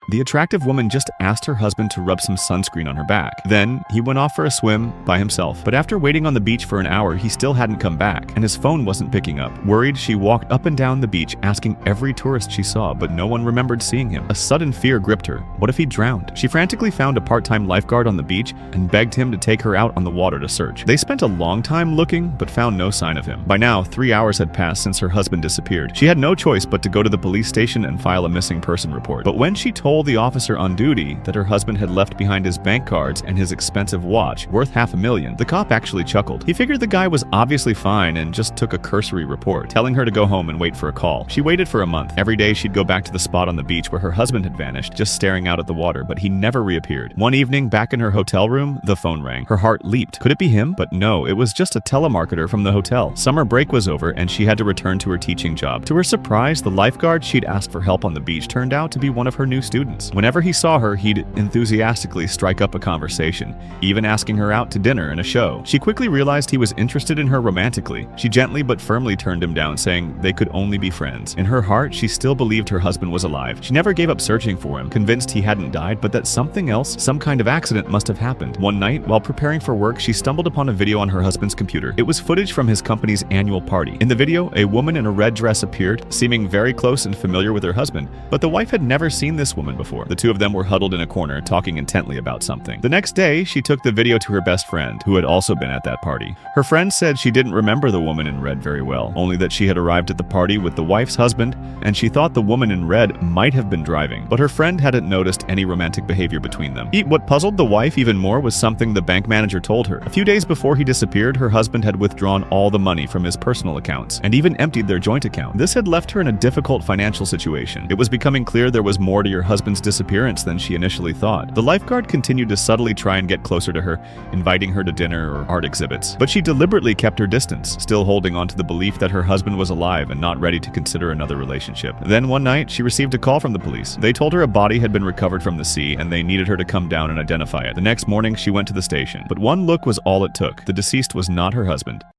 The attractive woman just asked her husband to rub some sunscreen on her back. Then, he went off for a swim by himself. But after waiting on the beach for an hour, he still hadn't come back, and his phone wasn't picking up. Worried, she walked up and down the beach asking every tourist she saw, but no one remembered seeing him. A sudden fear gripped her. What if he drowned? She frantically found a part-time lifeguard on the beach and begged him to take her out on the water to search. They spent a long time looking, but found no sign of him. By now, 3 hours had passed since her husband disappeared. She had no choice but to go to the police station and file a missing person report. But when she told the officer on duty that her husband had left behind his bank cards and his expensive watch, worth $500,000, the cop actually chuckled. He figured the guy was obviously fine and just took a cursory report, telling her to go home and wait for a call. She waited for a month. Every day she'd go back to the spot on the beach where her husband had vanished, just staring out at the water, but he never reappeared. One evening, back in her hotel room, the phone rang. Her heart leaped. Could it be him? But no, it was just a telemarketer from the hotel. Summer break was over and she had to return to her teaching job. To her surprise, the lifeguard she'd asked for help on the beach turned out to be one of her new students. Whenever he saw her, he'd enthusiastically strike up a conversation, even asking her out to dinner and a show. She quickly realized he was interested in her romantically. She gently but firmly turned him down, saying they could only be friends. In her heart, she still believed her husband was alive. She never gave up searching for him, convinced he hadn't died, but that something else, some kind of accident must have happened. One night, while preparing for work, she stumbled upon a video on her husband's computer. It was footage from his company's annual party. In the video, a woman in a red dress appeared, seeming very close and familiar with her husband, but the wife had never seen this woman before. The two of them were huddled in a corner, talking intently about something. The next day, she took the video to her best friend, who had also been at that party. Her friend said she didn't remember the woman in red very well, only that she had arrived at the party with the wife's husband, and she thought the woman in red might have been driving, but her friend hadn't noticed any romantic behavior between them. What puzzled the wife even more was something the bank manager told her. A few days before he disappeared, her husband had withdrawn all the money from his personal accounts, and even emptied their joint account. This had left her in a difficult financial situation. It was becoming clear there was more to your husband's disappearance than she initially thought. The lifeguard continued to subtly try and get closer to her, inviting her to dinner or art exhibits. But she deliberately kept her distance, still holding on to the belief that her husband was alive and not ready to consider another relationship. Then one night, she received a call from the police. They told her a body had been recovered from the sea and they needed her to come down and identify it. The next morning, she went to the station. But one look was all it took. The deceased was not her husband.